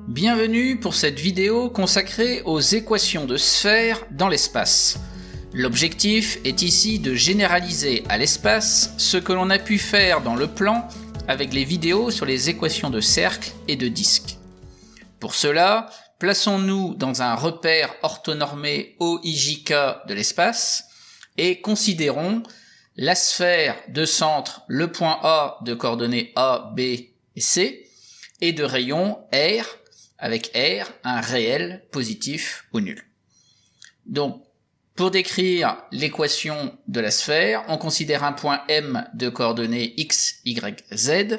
Bienvenue pour cette vidéo consacrée aux équations de sphères dans l'espace. L'objectif est ici de généraliser à l'espace ce que l'on a pu faire dans le plan avec les vidéos sur les équations de cercle et de disque. Pour cela, plaçons-nous dans un repère orthonormé OIJK de l'espace et considérons la sphère de centre, le point A de coordonnées A, B et C, et de rayon R, avec R, un réel positif ou nul. Donc, pour décrire l'équation de la sphère, on considère un point M de coordonnées X, Y, Z.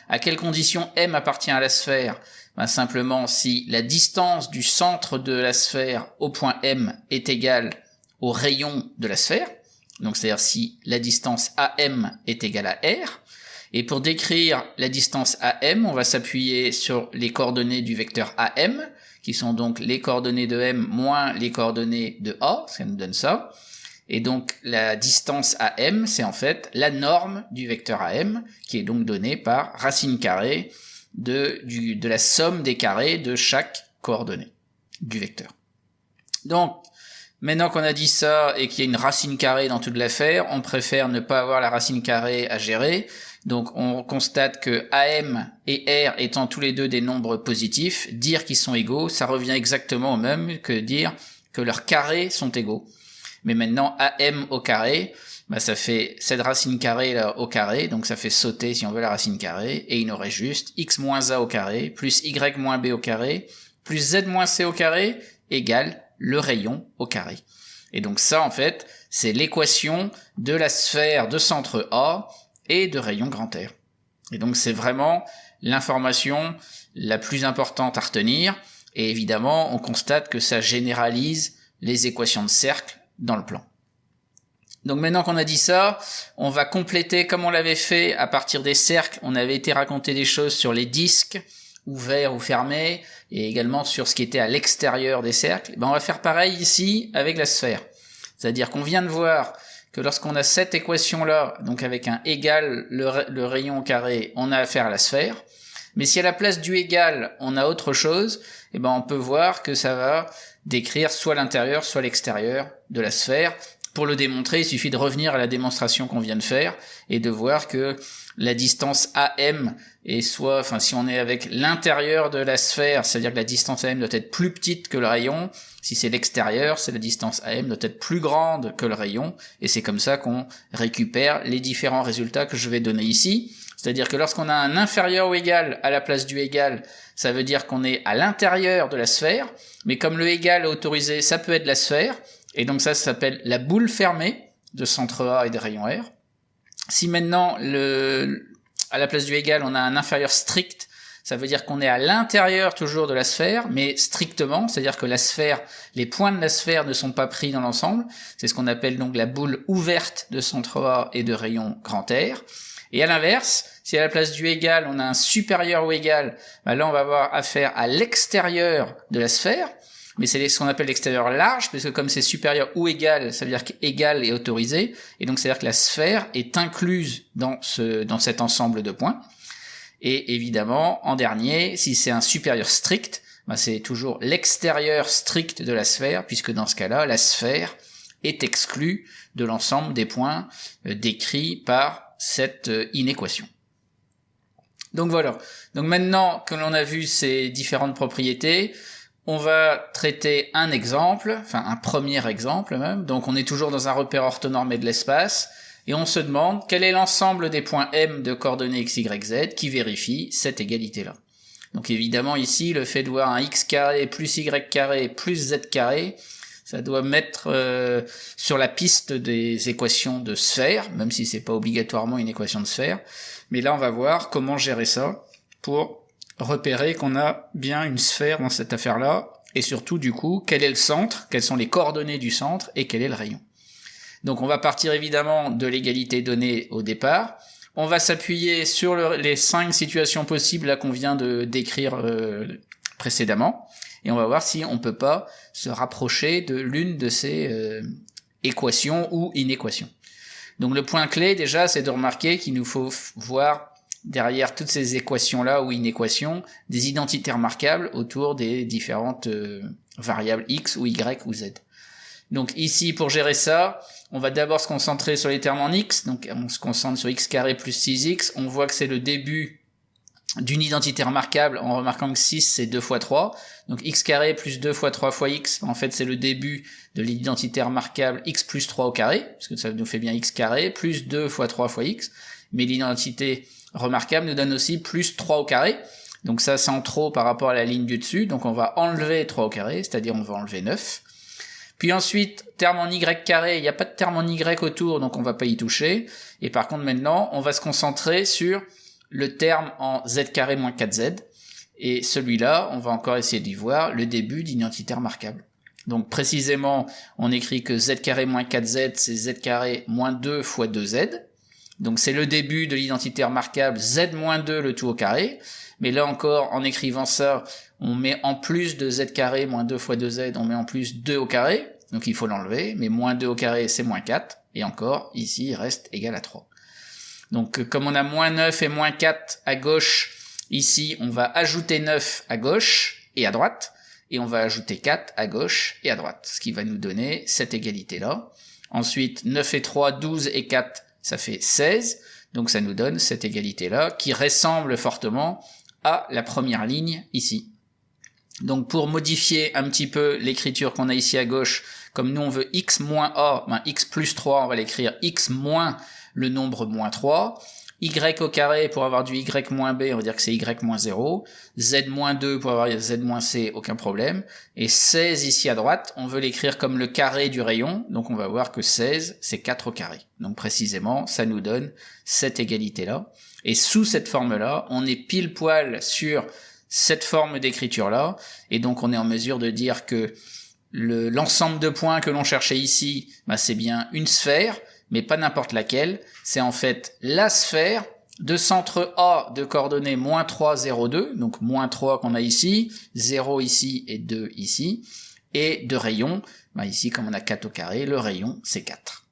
À quelles conditions M appartient à la sphère? Simplement si la distance du centre de la sphère au point M est égale au rayon de la sphère, donc c'est-à-dire si la distance AM est égale à R. Et pour décrire la distance AM, on va s'appuyer sur les coordonnées du vecteur AM, qui sont donc les coordonnées de M moins les coordonnées de A, ça nous donne ça. Et donc la distance AM, c'est en fait la norme du vecteur AM, qui est donc donnée par racine carrée de la somme des carrés de chaque coordonnée du vecteur. Donc, maintenant qu'on a dit ça et qu'il y a une racine carrée dans toute l'affaire, on préfère ne pas avoir la racine carrée à gérer. Donc on constate que AM et R étant tous les deux des nombres positifs, dire qu'ils sont égaux, ça revient exactement au même que dire que leurs carrés sont égaux. Mais maintenant AM au carré, ça fait cette racine carrée là au carré, donc ça fait sauter si on veut la racine carrée, et il nous reste juste x moins a au carré, plus y moins b au carré, plus z moins c au carré, égale le rayon au carré. Et donc ça en fait, c'est l'équation de la sphère de centre A, et de rayon grand R. Et donc c'est vraiment l'information la plus importante à retenir, et évidemment on constate que ça généralise les équations de cercle dans le plan. Donc maintenant qu'on a dit ça, on va compléter comme on l'avait fait à partir des cercles. On avait été raconter des choses sur les disques, ouverts ou fermés, et également sur ce qui était à l'extérieur des cercles. On va faire pareil ici avec la sphère. C'est-à-dire qu'on vient de voir que lorsqu'on a cette équation-là, donc avec un égal le rayon au carré, on a affaire à la sphère. Mais si à la place du égal, on a autre chose, on peut voir que ça va décrire soit l'intérieur, soit l'extérieur de la sphère. Pour le démontrer, il suffit de revenir à la démonstration qu'on vient de faire et de voir que la distance AM est si on est avec l'intérieur de la sphère, c'est-à-dire que la distance AM doit être plus petite que le rayon. Si c'est l'extérieur, c'est la distance AM doit être plus grande que le rayon. Et c'est comme ça qu'on récupère les différents résultats que je vais donner ici. C'est-à-dire que lorsqu'on a un inférieur ou égal à la place du égal, ça veut dire qu'on est à l'intérieur de la sphère. Mais comme le égal est autorisé, ça peut être la sphère. Et donc ça s'appelle la boule fermée de centre A et de rayon R. Si maintenant, à la place du égal, on a un inférieur strict, ça veut dire qu'on est à l'intérieur toujours de la sphère, mais strictement, c'est-à-dire que la sphère, les points de la sphère ne sont pas pris dans l'ensemble. C'est ce qu'on appelle donc la boule ouverte de centre A et de rayon grand R. Et à l'inverse, si à la place du égal, on a un supérieur ou égal, là on va avoir affaire à l'extérieur de la sphère. Mais c'est ce qu'on appelle l'extérieur large, parce que comme c'est supérieur ou égal, ça veut dire qu'égal est autorisé, et donc c'est-à-dire que la sphère est incluse dans cet ensemble de points. Et évidemment, en dernier, si c'est un supérieur strict, c'est toujours l'extérieur strict de la sphère, puisque dans ce cas-là, la sphère est exclue de l'ensemble des points décrits par cette inéquation. Donc voilà. Donc maintenant que l'on a vu ces différentes propriétés, on va traiter un exemple, un premier exemple même. Donc on est toujours dans un repère orthonormé de l'espace, et on se demande quel est l'ensemble des points M de coordonnées x, y, z qui vérifie cette égalité-là. Donc évidemment ici, le fait de voir un x carré plus y carré plus z carré, ça doit mettre sur la piste des équations de sphère, même si c'est pas obligatoirement une équation de sphère. Mais là on va voir comment gérer ça pour repérer qu'on a bien une sphère dans cette affaire-là, et surtout du coup, quel est le centre, quelles sont les coordonnées du centre, et quel est le rayon. Donc on va partir évidemment de l'égalité donnée au départ, on va s'appuyer sur les 5 situations possibles là qu'on vient de décrire précédemment, et on va voir si on peut pas se rapprocher de l'une de ces équations ou inéquations. Donc le point clé déjà, c'est de remarquer qu'il nous faut voir derrière toutes ces équations-là ou inéquations, des identités remarquables autour des différentes variables x ou y ou z. Donc ici, pour gérer ça, on va d'abord se concentrer sur les termes en x, donc on se concentre sur x carré plus 6x, on voit que c'est le début d'une identité remarquable en remarquant que 6 c'est 2 fois 3, donc x carré plus 2 fois 3 fois x, en fait c'est le début de l'identité remarquable x plus 3 au carré, parce que ça nous fait bien x carré, plus 2 fois 3 fois x, mais l'identité remarquable nous donne aussi plus 3 au carré, donc ça c'est en trop par rapport à la ligne du dessus, donc on va enlever 3 au carré, c'est-à-dire on va enlever 9. Puis ensuite, terme en y carré, il n'y a pas de terme en y autour, donc on va pas y toucher. Et par contre maintenant, on va se concentrer sur le terme en z carré moins 4z. Et celui-là, on va encore essayer d'y voir le début d'identité remarquable. Donc précisément, on écrit que z carré moins 4z, c'est z carré moins 2 fois 2z. Donc c'est le début de l'identité remarquable z moins 2 le tout au carré. Mais là encore, en écrivant ça, on met en plus de z carré moins 2 fois 2z, on met en plus 2 au carré, donc il faut l'enlever, mais moins 2 au carré c'est moins 4, et encore, ici il reste égal à 3. Donc comme on a moins 9 et moins 4 à gauche, ici on va ajouter 9 à gauche et à droite, et on va ajouter 4 à gauche et à droite, ce qui va nous donner cette égalité-là. Ensuite, 9 et 3, 12 et 4, ça fait 16, donc ça nous donne cette égalité-là, qui ressemble fortement à la première ligne ici. Donc pour modifier un petit peu l'écriture qu'on a ici à gauche, comme nous on veut x moins a, x plus 3, on va l'écrire x moins le nombre moins 3, y au carré pour avoir du y moins b, on va dire que c'est y moins 0, z moins 2 pour avoir z moins c, aucun problème, et 16 ici à droite, on veut l'écrire comme le carré du rayon, donc on va voir que 16 c'est 4 au carré. Donc précisément, ça nous donne cette égalité-là. Et sous cette forme-là, on est pile poil sur cette forme d'écriture-là, et donc on est en mesure de dire que l'ensemble de points que l'on cherchait ici, c'est bien une sphère, mais pas n'importe laquelle, c'est en fait la sphère de centre A de coordonnées moins 3, 0, 2, donc moins 3 qu'on a ici, 0 ici et 2 ici, et de rayon, ici comme on a 4 au carré, le rayon c'est 4.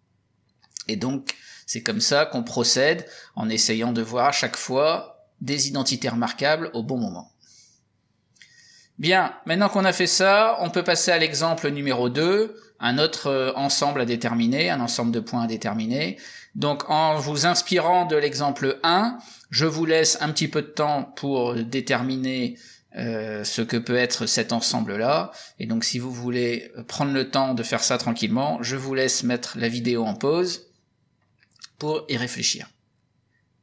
Et donc, c'est comme ça qu'on procède en essayant de voir à chaque fois des identités remarquables au bon moment. Bien, maintenant qu'on a fait ça, on peut passer à l'exemple numéro 2, un autre ensemble à déterminer, un ensemble de points à déterminer. Donc en vous inspirant de l'exemple 1, je vous laisse un petit peu de temps pour déterminer ce que peut être cet ensemble-là. Et donc si vous voulez prendre le temps de faire ça tranquillement, je vous laisse mettre la vidéo en pause pour y réfléchir.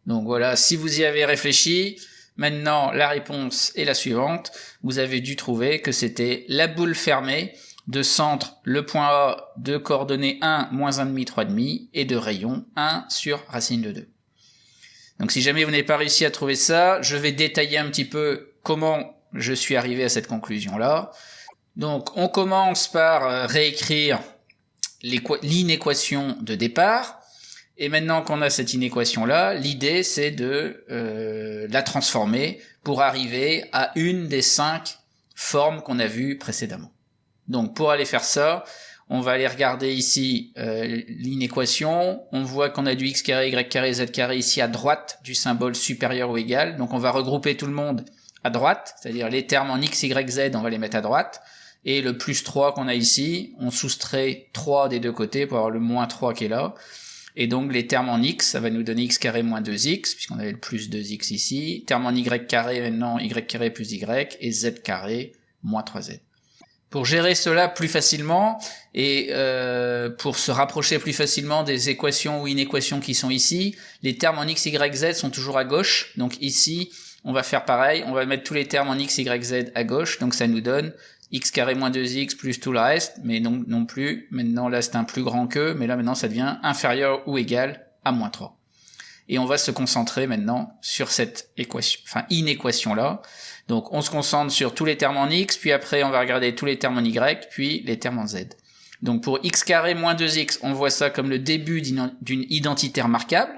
Donc voilà, si vous y avez réfléchi, maintenant la réponse est la suivante. Vous avez dû trouver que c'était la boule fermée de centre, le point A de coordonnées 1, moins 1,5, 3,5, et de rayon 1 sur racine de 2. Donc si jamais vous n'avez pas réussi à trouver ça, je vais détailler un petit peu comment je suis arrivé à cette conclusion-là. Donc on commence par réécrire l'inéquation de départ. Et maintenant qu'on a cette inéquation-là, l'idée c'est de la transformer pour arriver à une des 5 formes qu'on a vues précédemment. Donc pour aller faire ça, on va aller regarder ici l'inéquation. On voit qu'on a du x carré, y carré, z carré ici à droite du symbole supérieur ou égal. Donc on va regrouper tout le monde à droite, c'est-à-dire les termes en x, y, z, on va les mettre à droite. Et le plus 3 qu'on a ici, on soustrait 3 des deux côtés pour avoir le moins 3 qui est là. Et donc les termes en x, ça va nous donner x carré moins 2x, puisqu'on avait le plus 2x ici. Terme en y carré, maintenant y carré plus y, et z carré moins 3z. Pour gérer cela plus facilement, et pour se rapprocher plus facilement des équations ou inéquations qui sont ici, les termes en x, y, z sont toujours à gauche. Donc ici, on va faire pareil, on va mettre tous les termes en x, y, z à gauche, donc ça nous donne x carré moins 2x plus tout le reste, mais non plus, maintenant là c'est un plus grand que, mais là maintenant ça devient inférieur ou égal à moins 3. Et on va se concentrer maintenant sur cette inéquation là. Donc on se concentre sur tous les termes en x, puis après on va regarder tous les termes en y, puis les termes en z. Donc pour x carré moins 2x, on voit ça comme le début d'une identité remarquable.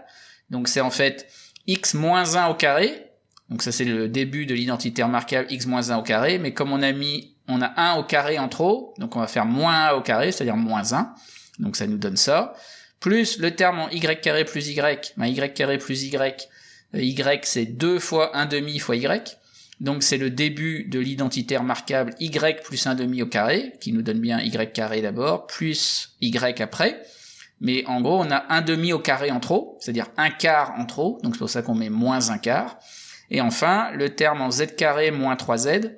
Donc c'est en fait x moins 1 au carré, donc ça c'est le début de l'identité remarquable x moins 1 au carré, mais comme on a 1 au carré en trop, donc on va faire moins 1 au carré, c'est-à-dire moins 1, donc ça nous donne ça, plus le terme en y carré plus y, y carré plus y, y c'est 2 fois 1/2 fois y. Donc c'est le début de l'identité remarquable y plus 1/2 au carré, qui nous donne bien y carré d'abord, plus y après. Mais en gros, on a 1/2 au carré en trop, c'est-à-dire un quart en trop, donc c'est pour ça qu'on met moins un quart. Et enfin, le terme en z carré moins 3z,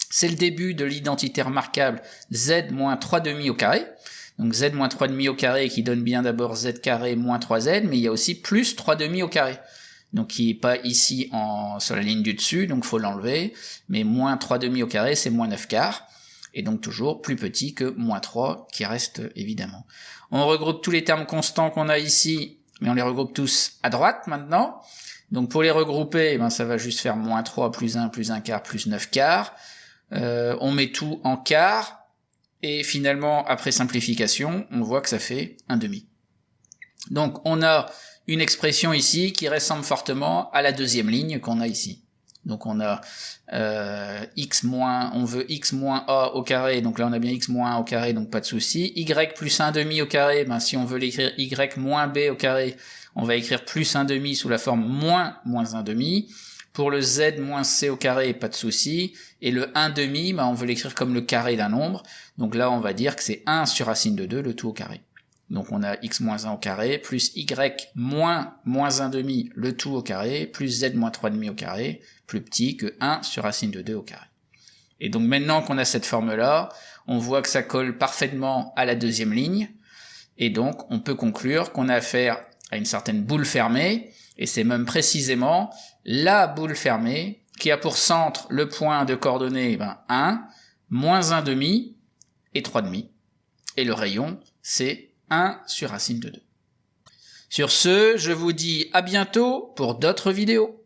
c'est le début de l'identité remarquable z moins 3/2 au carré. Donc z moins 3/2 au carré qui donne bien d'abord z carré moins 3z, mais il y a aussi plus 3/2 au carré. Donc qui est pas ici sur la ligne du dessus, donc faut l'enlever, mais moins 3/2 au carré c'est moins 9 quarts, et donc toujours plus petit que moins 3 qui reste évidemment. On regroupe tous les termes constants qu'on a ici, mais on les regroupe tous à droite maintenant. Donc pour les regrouper, ça va juste faire moins 3 plus 1 plus 1 quart plus 9 quarts. On met tout en quart, et finalement après simplification, on voit que ça fait 1/2. Donc on a une expression ici qui ressemble fortement à la deuxième ligne qu'on a ici. Donc on a on veut x moins a au carré, donc là on a bien x moins 1 au carré, donc pas de souci. Y plus 1/2 au carré, si on veut l'écrire y moins b au carré, on va écrire plus 1/2 sous la forme moins 1/2. Pour le z moins c au carré, pas de souci. Et le 1/2, on veut l'écrire comme le carré d'un nombre. Donc là on va dire que c'est 1 sur racine de 2, le tout au carré. Donc on a x moins 1 au carré, plus y moins 1/2, le tout au carré, plus z moins 3/2 au carré, plus petit que 1 sur racine de 2 au carré. Et donc maintenant qu'on a cette forme-là, on voit que ça colle parfaitement à la deuxième ligne, et donc on peut conclure qu'on a affaire à une certaine boule fermée, et c'est même précisément la boule fermée qui a pour centre le point de coordonnées 1, moins 1/2 et 3/2, et le rayon c'est 1 sur racine de 2. Sur ce, je vous dis à bientôt pour d'autres vidéos.